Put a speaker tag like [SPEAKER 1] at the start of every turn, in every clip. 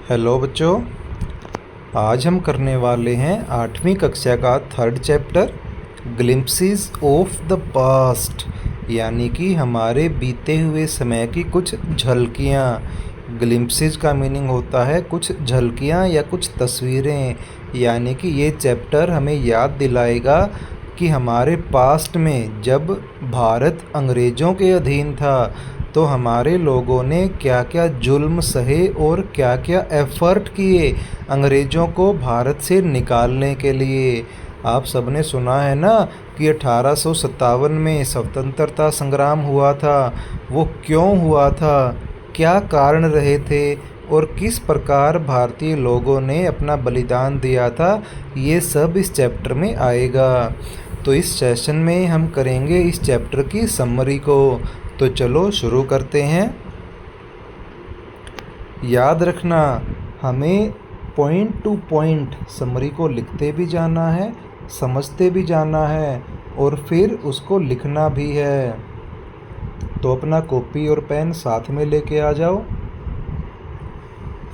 [SPEAKER 1] Hello बच्चों, आज हम करने वाले हैं 8वीं कक्षा का third chapter glimpses of the past, यानी कि हमारे बीते हुए समय की कुछ झलकियाँ। ग्लिम्पसेस का मीनिंग होता है कुछ झलकियाँ या कुछ तस्वीरें, यानी कि ये चैप्टर हमें याद दिलाएगा कि हमारे पास्ट में जब भारत अंग्रेज़ों के अधीन था तो हमारे लोगों ने क्या क्या जुल्म सहे और क्या क्या एफ़र्ट किए अंग्रेज़ों को भारत से निकालने के लिए। आप सबने सुना है ना कि 1857 में स्वतंत्रता संग्राम हुआ था। वो क्यों हुआ था, क्या कारण रहे थे और किस प्रकार भारतीय लोगों ने अपना बलिदान दिया था, ये सब इस चैप्टर में आएगा। तो इस सेशन में हम करेंगे इस चैप्टर की समरी को। तो चलो शुरू करते हैं। याद रखना, हमें पॉइंट टू पॉइंट समरी को लिखते भी जाना है, समझते भी जाना है और फिर उसको लिखना भी है। तो अपना कॉपी और पेन साथ में लेके आ जाओ।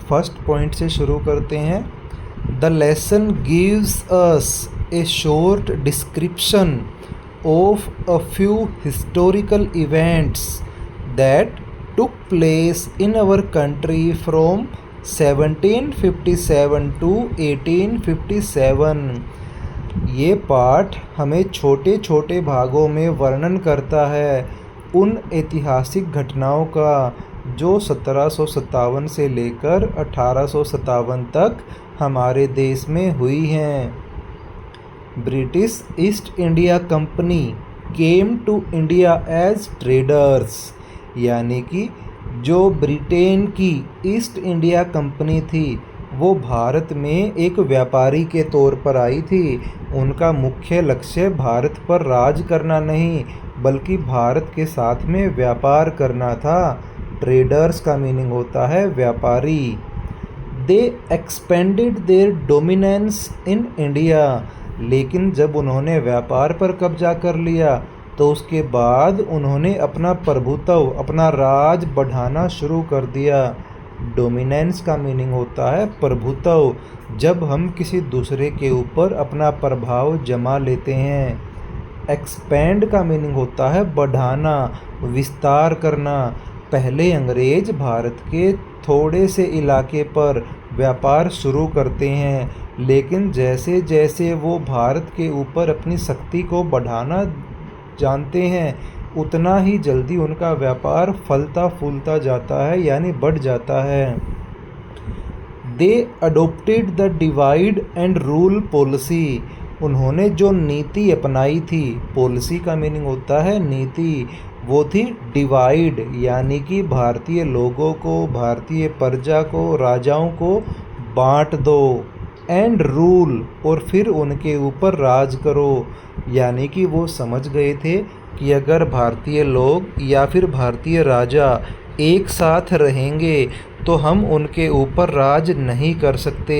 [SPEAKER 1] फर्स्ट पॉइंट से शुरू करते हैं। The lesson gives us A short description of a few historical events that took place in our country from 1757 to 1857। ये पाठ हमें छोटे छोटे भागों में वर्णन करता है उन ऐतिहासिक घटनाओं का जो 1757 से लेकर 1857 तक हमारे देश में हुई हैं। British East India company came to India as traders, यानी कि जो ब्रिटेन की ईस्ट इंडिया कंपनी थी वो भारत में एक व्यापारी के तौर पर आई थी। उनका मुख्य लक्ष्य भारत पर राज करना नहीं बल्कि भारत के साथ में व्यापार करना था। ट्रेडर्स का मीनिंग होता है व्यापारी। They expanded their dominance in India, लेकिन जब उन्होंने व्यापार पर कब्जा कर लिया तो उसके बाद उन्होंने अपना प्रभुत्व, अपना राज बढ़ाना शुरू कर दिया। डोमिनेंस का मीनिंग होता है प्रभुत्व, जब हम किसी दूसरे के ऊपर अपना प्रभाव जमा लेते हैं। एक्सपेंड का मीनिंग होता है बढ़ाना, विस्तार करना। पहले अंग्रेज भारत के थोड़े से इलाके पर व्यापार शुरू करते हैं, लेकिन जैसे जैसे वो भारत के ऊपर अपनी शक्ति को बढ़ाना जानते हैं उतना ही जल्दी उनका व्यापार फलता फूलता जाता है, यानी बढ़ जाता है। They adopted the divide and rule policy, उन्होंने जो नीति अपनाई थी, पॉलिसी का मीनिंग होता है नीति, वो थी डिवाइड, यानी कि भारतीय लोगों को, भारतीय प्रजा को, राजाओं को बांट दो। एंड रूल, और फिर उनके ऊपर राज करो, यानी कि वो समझ गए थे कि अगर भारतीय लोग या फिर भारतीय राजा एक साथ रहेंगे तो हम उनके ऊपर राज नहीं कर सकते।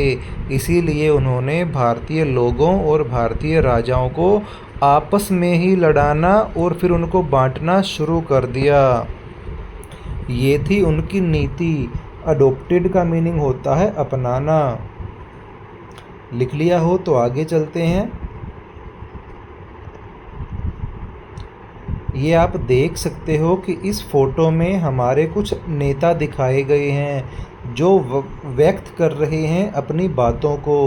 [SPEAKER 1] इसीलिए उन्होंने भारतीय लोगों और भारतीय राजाओं को आपस में ही लड़ाना और फिर उनको बांटना शुरू कर दिया। ये थी उनकी नीति। अडोप्टेड का मीनिंग होता है अपनाना। लिख लिया हो तो आगे चलते हैं। ये आप देख सकते हो कि इस फोटो में हमारे कुछ नेता दिखाए गए हैं जो व्यक्त कर रहे हैं अपनी बातों को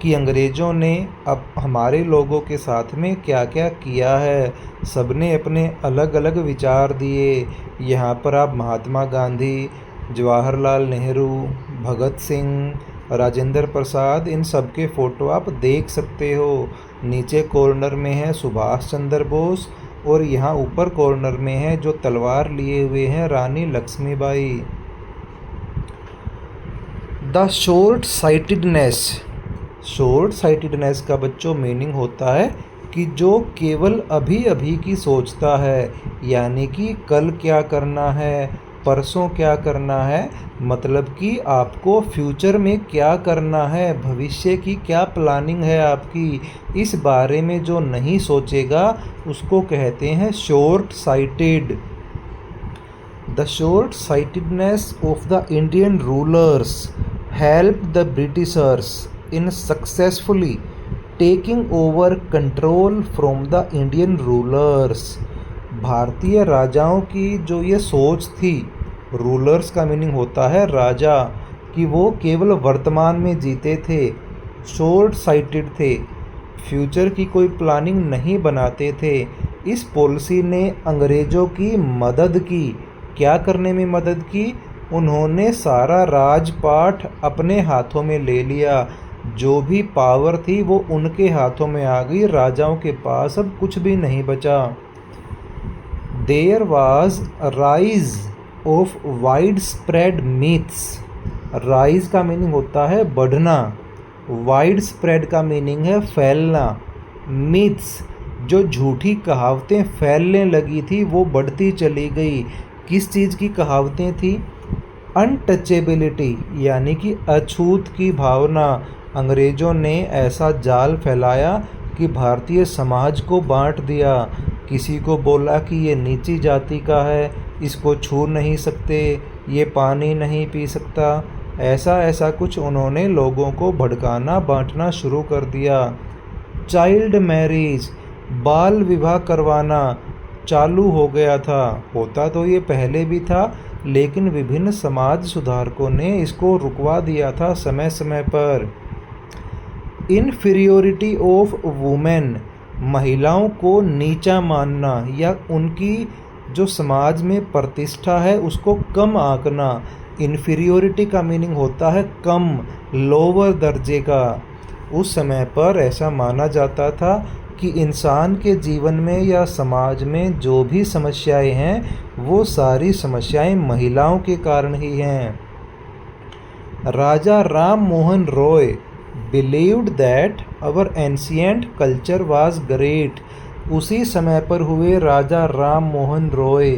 [SPEAKER 1] कि अंग्रेज़ों ने अब हमारे लोगों के साथ में क्या क्या किया है। सबने अपने अलग अलग विचार दिए। यहाँ पर आप महात्मा गांधी, जवाहरलाल नेहरू, भगत सिंह, राजेंद्र प्रसाद, इन सब के फ़ोटो आप देख सकते हो। नीचे कॉर्नर में है सुभाष चंद्र बोस और यहाँ ऊपर कॉर्नर में है जो तलवार लिए हुए हैं Rani Lakshmibai. The short sightedness, short sightedness का बच्चों मीनिंग होता है कि जो केवल अभी अभी की सोचता है, यानी कि कल क्या करना है, परसों क्या करना है, मतलब कि आपको फ्यूचर में क्या करना है, भविष्य की क्या प्लानिंग है आपकी, इस बारे में जो नहीं सोचेगा उसको कहते हैं short sighted. The short sightedness of the Indian rulers helped the Britishers in successfully taking over control from the Indian rulers। भारतीय राजाओं की जो ये सोच थी, रूलर्स का मीनिंग होता है राजा, कि वो केवल वर्तमान में जीते थे, शॉर्ट साइटेड थे, फ्यूचर की कोई प्लानिंग नहीं बनाते थे। इस पॉलिसी ने अंग्रेज़ों की मदद की। क्या करने में मदद की? उन्होंने सारा राजपाट अपने हाथों में ले लिया। जो भी पावर थी वो उनके हाथों में आ गई। राजाओं के पास अब कुछ भी नहीं बचा। There was rise of wide spread myths. Rise का मीनिंग होता है बढ़ना, वाइड स्प्रेड का मीनिंग है फैलना। मिथ्स, जो झूठी कहावतें फैलने लगी थी वो बढ़ती चली गई। किस चीज़ की कहावतें थी? अनटचेबिलिटी, यानी कि अछूत की भावना। अंग्रेज़ों ने ऐसा जाल फैलाया कि भारतीय समाज को बांट दिया। किसी को बोला कि ये नीची जाति का है, इसको छू नहीं सकते, ये पानी नहीं पी सकता। ऐसा कुछ उन्होंने लोगों को भड़काना, बांटना शुरू कर दिया। चाइल्ड मैरिज, बाल विवाह करवाना चालू हो गया था। होता तो ये पहले भी था, लेकिन विभिन्न समाज सुधारकों ने इसको रुकवा दिया था समय समय पर। इन्फीरियोरिटी ऑफ वुमेन, महिलाओं को नीचा मानना या उनकी जो समाज में प्रतिष्ठा है उसको कम आंकना। इन्फीरियोरिटी का मीनिंग होता है कम, लोअर दर्जे का। उस समय पर ऐसा माना जाता था कि इंसान के जीवन में या समाज में जो भी समस्याएं हैं वो सारी समस्याएं महिलाओं के कारण ही हैं। Raja Ram Mohan Roy believed that our ancient culture was great. उसी समय पर हुए राजा राम मोहन रॉय,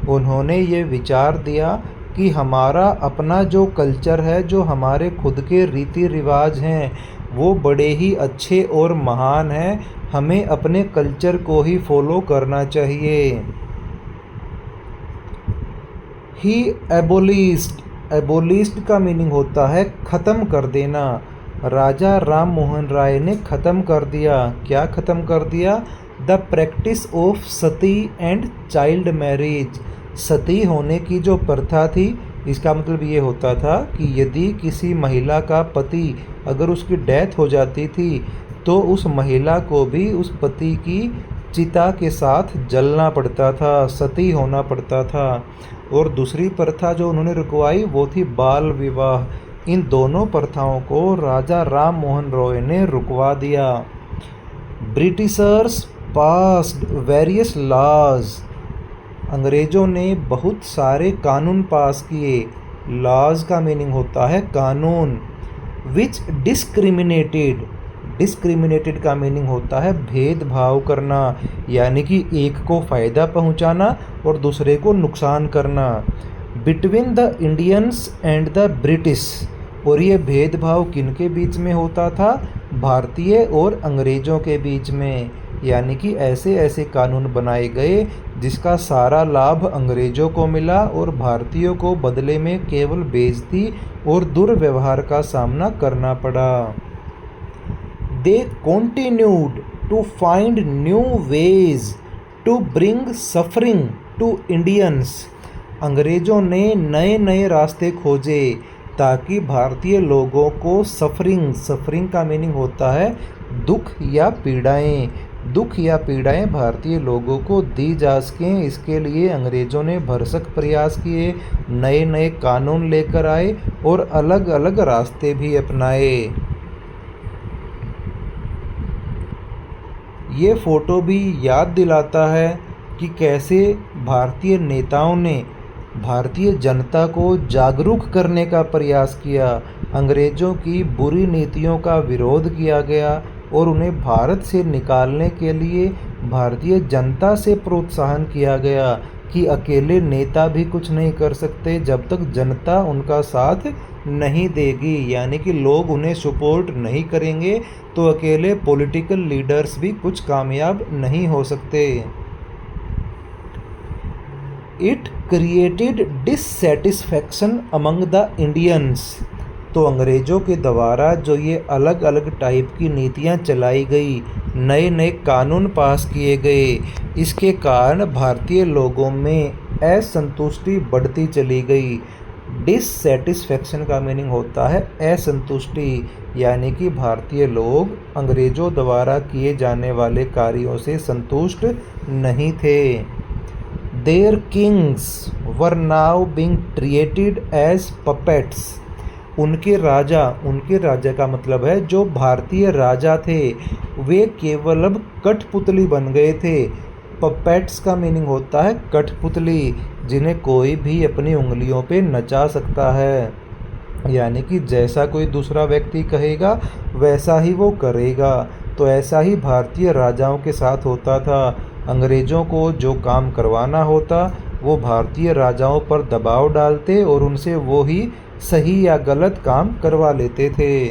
[SPEAKER 1] उन्होंने ये विचार दिया कि हमारा अपना जो कल्चर है, जो हमारे खुद के रीति रिवाज हैं, वो बड़े ही अच्छे और महान हैं। हमें अपने कल्चर को ही फॉलो करना चाहिए। ही एबोलिस्ड, एबोलिस्ड का मीनिंग होता है ख़त्म कर देना। राजा राम मोहन राय ने ख़त्म कर दिया। क्या ख़त्म कर दिया? The practice of sati and child marriage. Sati होने की जो प्रथा थी, इसका मतलब ये होता था कि यदि किसी महिला का पति अगर उसकी डेथ हो जाती थी तो उस महिला को भी उस पति की चिता के साथ जलना पड़ता था, सती होना पड़ता था। और दूसरी प्रथा जो उन्होंने रुकवाई वो थी बाल विवाह। इन दोनों प्रथाओं को राजा राम मोहन रॉय ने रुकवा दिया। Britishers passed various laws. अंग्रेज़ों ने बहुत सारे कानून पास किए। लॉज का मीनिंग होता है कानून। विच डिस्क्रिमिनेटेड, डिस्क्रिमिनेटेड का मीनिंग होता है भेदभाव करना, यानी कि एक को फ़ायदा पहुंचाना और दूसरे को नुकसान करना। Between the Indians and the British, और ये भेदभाव किनके बीच में होता था? भारतीय और अंग्रेज़ों के बीच में। यानी कि ऐसे ऐसे कानून बनाए गए जिसका सारा लाभ अंग्रेज़ों को मिला और भारतीयों को बदले में केवल बेइज्जती और दुर्व्यवहार का सामना करना पड़ा। They continued to find new ways to bring suffering to Indians. अंग्रेज़ों ने नए नए रास्ते खोजे ताकि भारतीय लोगों को सफरिंग का मीनिंग होता है दुख या पीड़ाएं, दुख या पीड़ाएं भारतीय लोगों को दी जा सकें। इसके लिए अंग्रेज़ों ने भरसक प्रयास किए, नए नए कानून लेकर आए और अलग अलग रास्ते भी अपनाए। ये फ़ोटो भी याद दिलाता है कि कैसे भारतीय नेताओं ने भारतीय जनता को जागरूक करने का प्रयास किया। अंग्रेज़ों की बुरी नीतियों का विरोध किया गया और उन्हें भारत से निकालने के लिए भारतीय जनता से प्रोत्साहन किया गया कि अकेले नेता भी कुछ नहीं कर सकते जब तक जनता उनका साथ नहीं देगी। यानी कि लोग उन्हें सपोर्ट नहीं करेंगे तो अकेले पॉलिटिकल लीडर्स भी कुछ कामयाब नहीं हो सकते। It created dissatisfaction among the Indians। तो अंग्रेज़ों के द्वारा जो ये अलग अलग टाइप की नीतियाँ चलाई गई, नए नए कानून पास किए गए, इसके कारण भारतीय लोगों में असंतुष्टि बढ़ती चली गई। डिससेटिस्फैक्शन का मीनिंग होता है असंतुष्टि, यानी कि भारतीय लोग अंग्रेज़ों द्वारा किए जाने वाले कार्यों से संतुष्ट नहीं थे। Their kings were now being treated as puppets. उनके राजा का मतलब है जो भारतीय राजा थे, वे केवल अब कठपुतली बन गए थे। पपेट्स का मीनिंग होता है कठपुतली, जिन्हें कोई भी अपनी उंगलियों पे नचा सकता है, यानी कि जैसा कोई दूसरा व्यक्ति कहेगा वैसा ही वो करेगा। तो ऐसा ही भारतीय राजाओं के साथ होता था। अंग्रेज़ों को जो काम करवाना होता वो भारतीय राजाओं पर दबाव डालते और उनसे वो ही सही या गलत काम करवा लेते थे।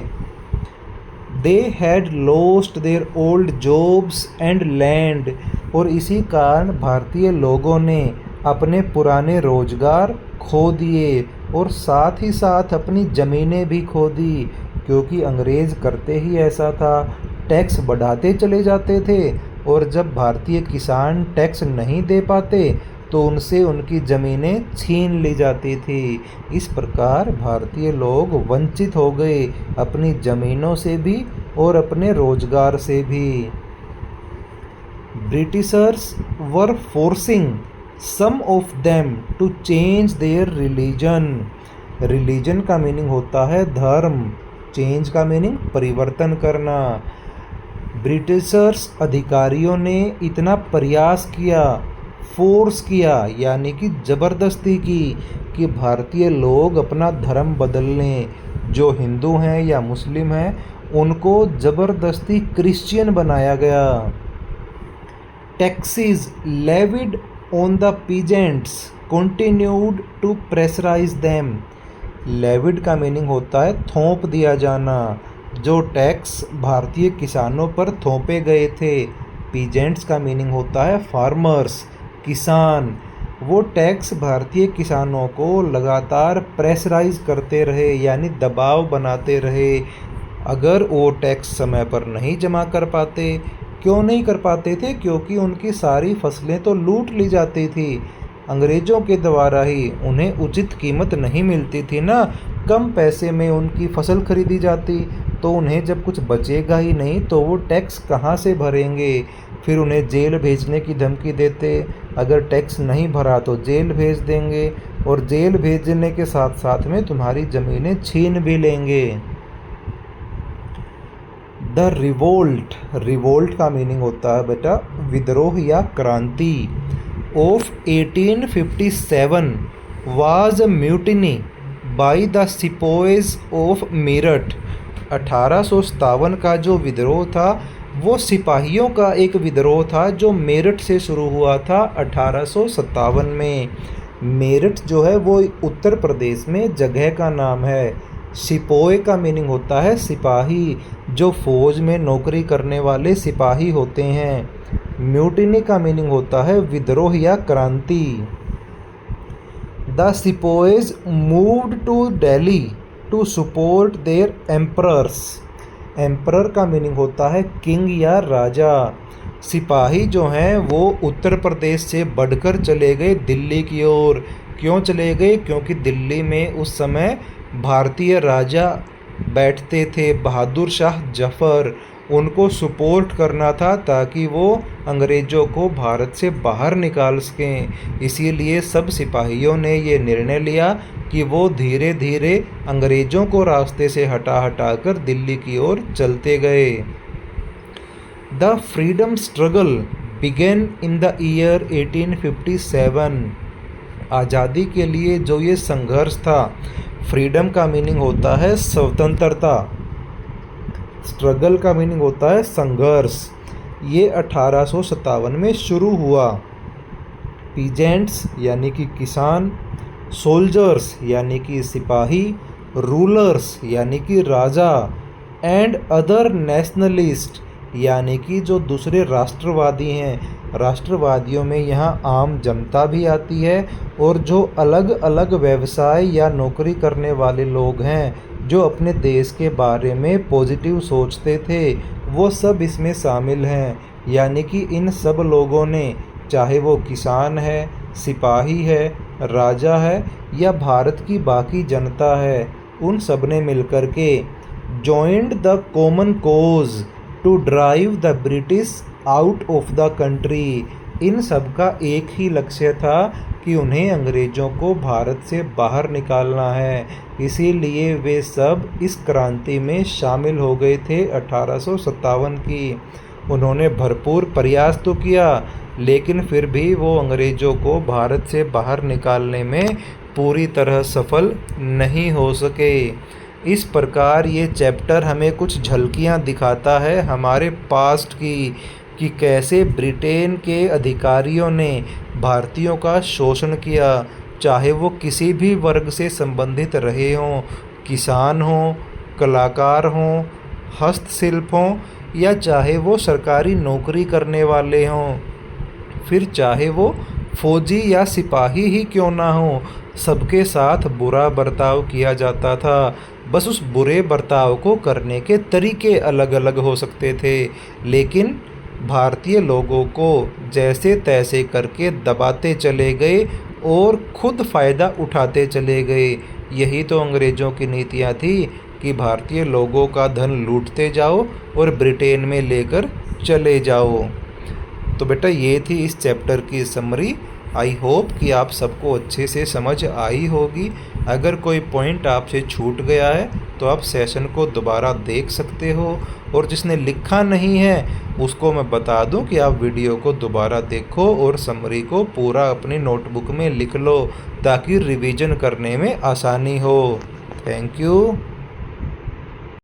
[SPEAKER 1] They had lost their old jobs and land, और इसी कारण भारतीय लोगों ने अपने पुराने रोजगार खो दिए और साथ ही साथ अपनी ज़मीनें भी खो दी, क्योंकि अंग्रेज़ करते ही ऐसा था, टैक्स बढ़ाते चले जाते थे और जब भारतीय किसान टैक्स नहीं दे पाते तो उनसे उनकी ज़मीनें छीन ली जाती थी। इस प्रकार भारतीय लोग वंचित हो गए अपनी ज़मीनों से भी और अपने रोजगार से भी। Britishers were forcing some of them to change their religion. Religion का मीनिंग होता है धर्म, चेंज का मीनिंग परिवर्तन करना। ब्रिटिशर्स अधिकारियों ने इतना प्रयास किया, फोर्स किया यानी कि ज़बरदस्ती की, कि भारतीय लोग अपना धर्म बदल लें। जो हिंदू हैं या मुस्लिम हैं उनको ज़बरदस्ती क्रिश्चियन बनाया गया। Taxes levied on the peasants continued to pressurise them. Levied का मीनिंग होता है थोप दिया जाना। जो टैक्स भारतीय किसानों पर थोपे गए थे, पीजेंट्स का मीनिंग होता है फार्मर्स, किसान, वो टैक्स भारतीय किसानों को लगातार प्रेशराइज करते रहे यानी दबाव बनाते रहे। अगर वो टैक्स समय पर नहीं जमा कर पाते, क्यों नहीं कर पाते थे? क्योंकि उनकी सारी फसलें तो लूट ली जाती थी अंग्रेज़ों के द्वारा ही, उन्हें उचित कीमत नहीं मिलती थी ना, कम पैसे में उनकी फसल खरीदी जाती, तो उन्हें जब कुछ बचेगा ही नहीं तो वो टैक्स कहाँ से भरेंगे? फिर उन्हें जेल भेजने की धमकी देते, अगर टैक्स नहीं भरा तो जेल भेज देंगे और जेल भेजने के साथ साथ में तुम्हारी ज़मीनें छीन भी लेंगे। द रिवोल्ट, रिवोल्ट का मीनिंग होता है बेटा विद्रोह या क्रांति। Of 1857 was a mutiny by the sepoys of Meerut. 1857 का जो विद्रोह था वो सिपाहियों का एक विद्रोह था जो मेरठ से शुरू हुआ था 1857 में। मेरठ जो है वो उत्तर प्रदेश में जगह का नाम है। सिपोय का मीनिंग होता है सिपाही, जो फौज में नौकरी करने वाले सिपाही होते हैं। म्यूटिनी का मीनिंग होता है विद्रोह या क्रांति। The sepoys moved to Delhi to support their emperors. Emperor का मीनिंग होता है किंग या राजा। सिपाही जो हैं वो उत्तर प्रदेश से बढ़कर चले गए दिल्ली की ओर। क्यों चले गए? क्योंकि दिल्ली में उस समय भारतीय राजा बैठते थे, बहादुर शाह जफ़र, उनको सपोर्ट करना था ताकि वो अंग्रेज़ों को भारत से बाहर निकाल सकें। इसीलिए सब सिपाहियों ने ये निर्णय लिया कि वो धीरे धीरे अंग्रेज़ों को रास्ते से हटा कर दिल्ली की ओर चलते गए। The freedom struggle began in the year 1857। आज़ादी के लिए जो ये संघर्ष था, फ्रीडम का मीनिंग होता है स्वतंत्रता, स्ट्रगल का मीनिंग होता है संघर्ष। ये 1857 में शुरू हुआ। पीजेंट्स यानी कि किसान, सोल्जर्स यानी कि सिपाही, रूलर्स यानी कि राजा, एंड अदर नेशनलिस्ट यानी कि जो दूसरे राष्ट्रवादी हैं, राष्ट्रवादियों में यहाँ आम जनता भी आती है और जो अलग अलग व्यवसाय या नौकरी करने वाले लोग हैं जो अपने देश के बारे में पॉजिटिव सोचते थे वो सब इसमें शामिल हैं। यानी कि इन सब लोगों ने, चाहे वो किसान है, सिपाही है, राजा है या भारत की बाकी जनता है, उन सब ने मिलकर के joined the common cause to drive the British out of the country। इन सब का एक ही लक्ष्य था कि उन्हें अंग्रेज़ों को भारत से बाहर निकालना है। इसीलिए वे सब इस क्रांति में शामिल हो गए थे 1857 की। उन्होंने भरपूर प्रयास तो किया लेकिन फिर भी वो अंग्रेज़ों को भारत से बाहर निकालने में पूरी तरह सफल नहीं हो सके। इस प्रकार ये चैप्टर हमें कुछ झलकियाँ दिखाता है हमारे पास्ट की, कि कैसे ब्रिटेन के अधिकारियों ने भारतीयों का शोषण किया, चाहे वो किसी भी वर्ग से संबंधित रहे हों, किसान हों, कलाकार हों, हस्तशिल्प हों या चाहे वो सरकारी नौकरी करने वाले हों, फिर चाहे वो फौजी या सिपाही ही क्यों ना हो, सबके साथ बुरा बर्ताव किया जाता था। बस उस बुरे बर्ताव को करने के तरीके अलग अलग हो सकते थे, लेकिन भारतीय लोगों को जैसे तैसे करके दबाते चले गए और खुद फ़ायदा उठाते चले गए। यही तो अंग्रेज़ों की नीतियाँ थी कि भारतीय लोगों का धन लूटते जाओ और ब्रिटेन में लेकर चले जाओ। तो बेटा ये थी इस चैप्टर की समरी। आई होप कि आप सबको अच्छे से समझ आई होगी। अगर कोई पॉइंट आपसे छूट गया है तो आप सेशन को दोबारा देख सकते हो, और जिसने लिखा नहीं है उसको मैं बता दूं कि आप वीडियो को दोबारा देखो और समरी को पूरा अपनी नोटबुक में लिख लो ताकि रिवीजन करने में आसानी हो। Thank you.